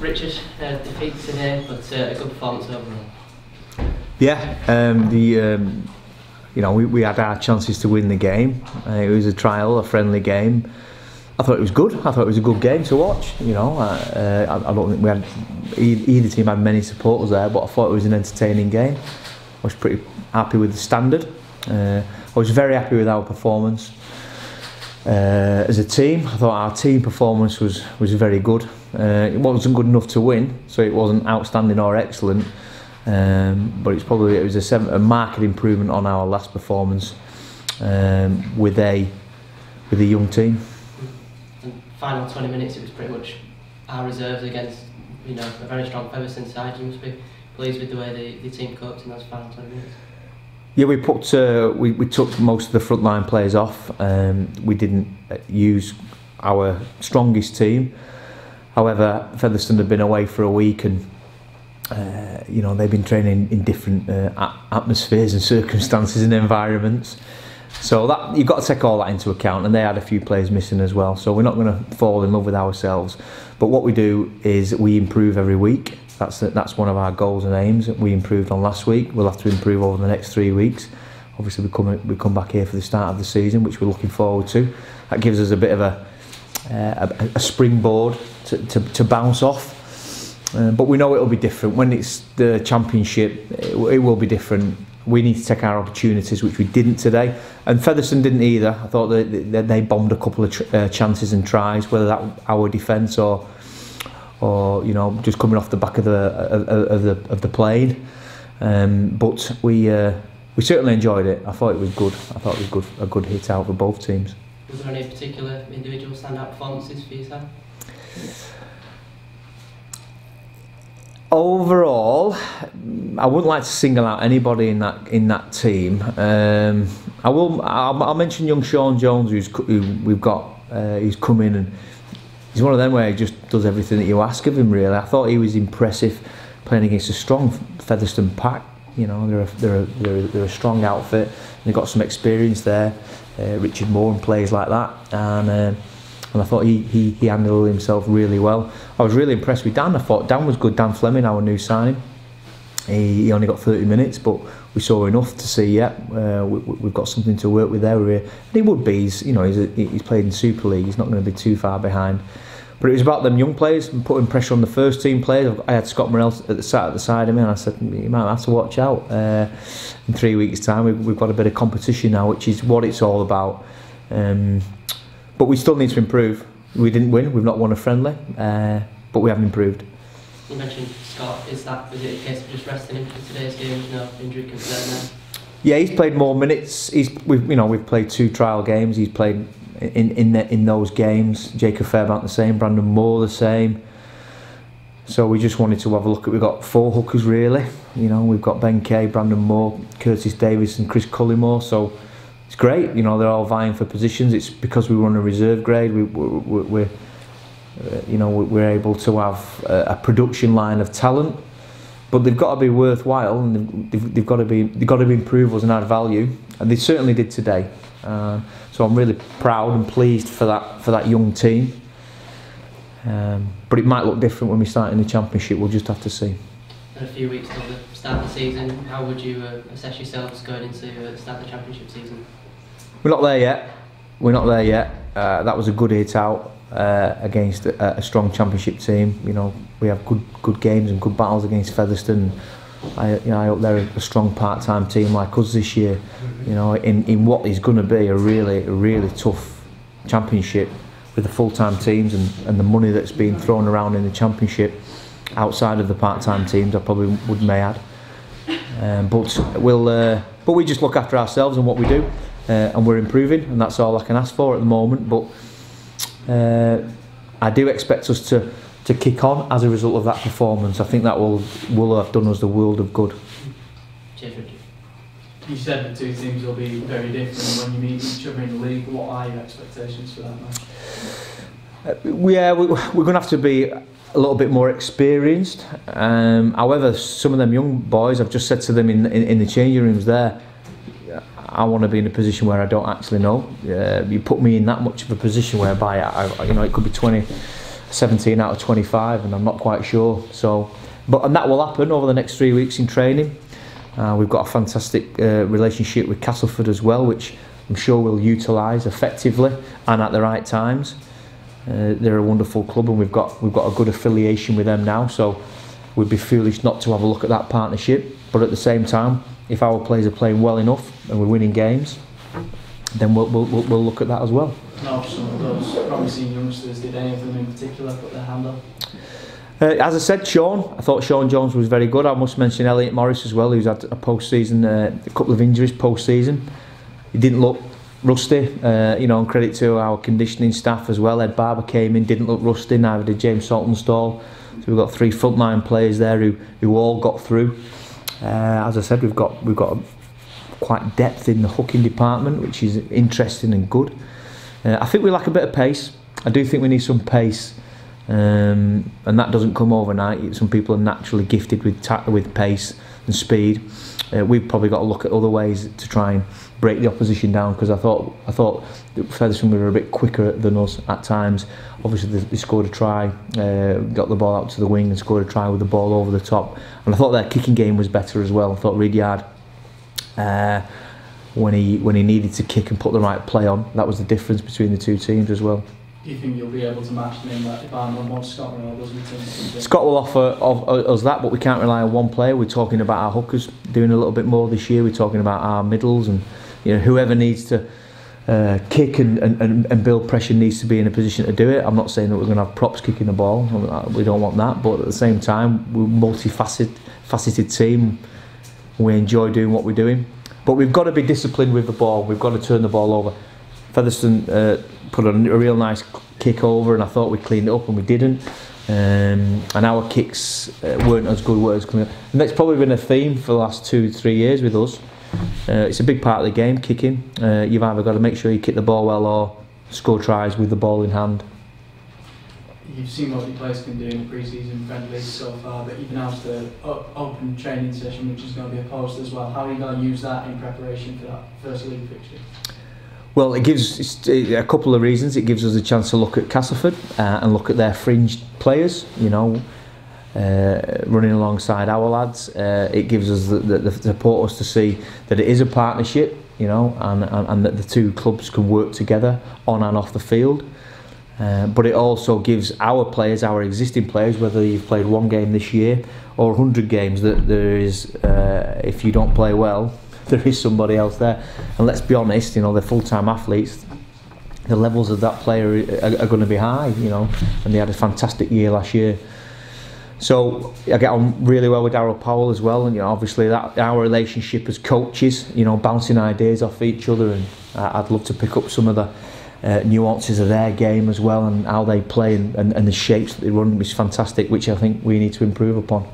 Richard, defeat today, but a good performance overall. Yeah, you know, we had our chances to win the game. It was a trial, a friendly game. I thought it was good. I thought it was a good game to watch. You know, I don't think we had either team had many supporters there, but I thought it was an entertaining game. I was pretty happy with the standard. I was very happy with our performance as a team. I thought our team performance was very good. It wasn't good enough to win, so it wasn't outstanding or excellent. But it was a marked improvement on our last performance with a young team. And final 20 minutes, it was pretty much our reserves against, you know, a very strong Featherstone side. You must be pleased with the way the team coped in those final 20 minutes. Yeah, we took most of the frontline players off. We didn't use our strongest team. However, Featherstone had been away for a week, and you know, they've been training in different atmospheres and circumstances and environments. So that you've got to take all that into account, and they had a few players missing as well. So we're not going to fall in love with ourselves. But what we do is we improve every week. That's one of our goals and aims. We improved on last week. We'll have to improve over the next 3 weeks. Obviously, we come back here for the start of the season, which we're looking forward to. That gives us a bit of a springboard to bounce off. But we know it'll be different when it's the championship. It will be different. We need to take our opportunities, which we didn't today, and Featherstone didn't either. I thought that they bombed a couple of chances and tries, whether that our defence or you know, just coming off the back of the plane. But we certainly enjoyed it. I thought it was good. I thought it was a good hit out for both teams. Was there any particular individual standout performances for yourself? Overall, I wouldn't like to single out anybody in that team. I'll mention young Sean Jones, who's come in, and he's one of them where he just does everything that you ask of him. Really, I thought he was impressive playing against a strong Featherstone pack. You know, they're a strong outfit. They've got some experience there. Richard Moore and players like that, and I thought he handled himself really well. I was really impressed with Dan. I thought Dan was good. Dan Fleming, our new signing. He only got 30 minutes, but we saw enough to see. We've got something to work with there. And he would be. He's played in Super League. He's not going to be too far behind. But it was about them young players and putting pressure on the first team players. I had Scott Morrell at the side of me, and I said, you might have to watch out. In 3 weeks' time, we've got a bit of competition now, which is what it's all about. But we still need to improve. We didn't win. We've not won a friendly, but we have improved. You mentioned Scott. Was it a case of just resting him for today's game? No injury concern there. Yeah, he's played more minutes. We've played 2 trial games. He's played in those games. Jacob Fairbank the same. Brandon Moore the same. So we just wanted to have a look at. We've got 4 hookers really. You know, we've got Ben Kay, Brandon Moore, Curtis Davis, and Chris Cullimore. So it's great. You know, they're all vying for positions. It's because we run a reserve grade. We're able to have a production line of talent, but they've got to be worthwhile, and they've got to be improve us and add value, and they certainly did today. So I'm really proud and pleased for that young team. But it might look different when we start in the championship. We'll just have to see. In a few weeks till the start of the season, how would you assess yourselves going into the start of the championship season? We're not there yet. That was a good hit out against a strong championship team. You know, we have good games and good battles against Featherstone. I hope they're a strong part-time team like us this year. You know, in what is going to be a really tough championship with the full-time teams and the money that's being thrown around in the championship outside of the part-time teams. I probably may add, but we just look after ourselves and what we do. And we're improving, and that's all I can ask for at the moment. But I do expect us to kick on as a result of that performance. I think that will have done us the world of good. Cheers, Richard. You said the 2 teams will be very different when you meet each other in the league. What are your expectations for that match? We're going to have to be a little bit more experienced. However, some of them young boys, I've just said to them in the changing rooms there, I want to be in a position where I don't actually know. You put me in that much of a position whereby it could be 20 17 out of 25, and I'm not quite sure. So, and that will happen over the next 3 weeks in training. We've got a fantastic relationship with Castleford as well, which I'm sure we'll utilise effectively and at the right times. They're a wonderful club, and we've got a good affiliation with them now. So we'd be foolish not to have a look at that partnership. But at the same time, if our players are playing well enough and we're winning games, then we'll look at that as well. Now, some of those promising youngsters, did any of them in particular put their hand up? As I said, Sean, I thought Sean Jones was very good. I must mention Elliot Morris as well, who's had a post-season, a couple of injuries post-season. He didn't look rusty, and credit to our conditioning staff as well. Ed Barber came in, didn't look rusty, neither did James Saltonstall. So we've got 3 frontline players there who all got through. As I said, we've got quite depth in the hooking department, which is interesting and good. I think we lack a bit of pace. I do think we need some pace, and that doesn't come overnight. Some people are naturally gifted with pace and speed. We've probably got to look at other ways to try and break the opposition down, because I thought that Featherstone were a bit quicker than us at times. Obviously they scored a try, got the ball out to the wing and scored a try with the ball over the top, and I thought their kicking game was better as well. I thought Ridyard, when he needed to kick and put the right play on, that was the difference between the two teams as well. Do you think you'll be able to match them in that department once Scott doesn't return? Scott will offer us that, but we can't rely on one player. We're talking about our hookers doing a little bit more this year. We're talking about our middles, and whoever needs to kick and build pressure needs to be in a position to do it. I'm not saying that we're going to have props kicking the ball. We don't want that, but at the same time, we're a multifaceted team. We enjoy doing what we're doing, but we've got to be disciplined with the ball. We've got to turn the ball over. Featherstone put a real nice kick over, and I thought we cleaned it up, and we didn't. And our kicks weren't as good as coming up. And that's probably been a theme for the last 2-3 years with us. It's a big part of the game, kicking. You've either got to make sure you kick the ball well or score tries with the ball in hand. You've seen what your players can do in the pre-season friendlies so far, but you've announced the open training session, which is going to be opposed as well. How are you going to use that in preparation for that first league fixture? Well, it gives a couple of reasons. It gives us a chance to look at Castleford and look at their fringe players, running alongside our lads. It gives us the support us to see that it is a partnership, and that the two clubs can work together on and off the field. But it also gives our players, our existing players, whether you've played 1 game this year or 100 games, that there is, if you don't play well, there is somebody else there. And let's be honest, they're full-time athletes. The levels of that player are going to be high, and they had a fantastic year last year. So I get on really well with Darryl Powell as well, and obviously that our relationship as coaches, bouncing ideas off each other, and I'd love to pick up some of the nuances of their game as well, and how they play and the shapes that they run is fantastic, which I think we need to improve upon.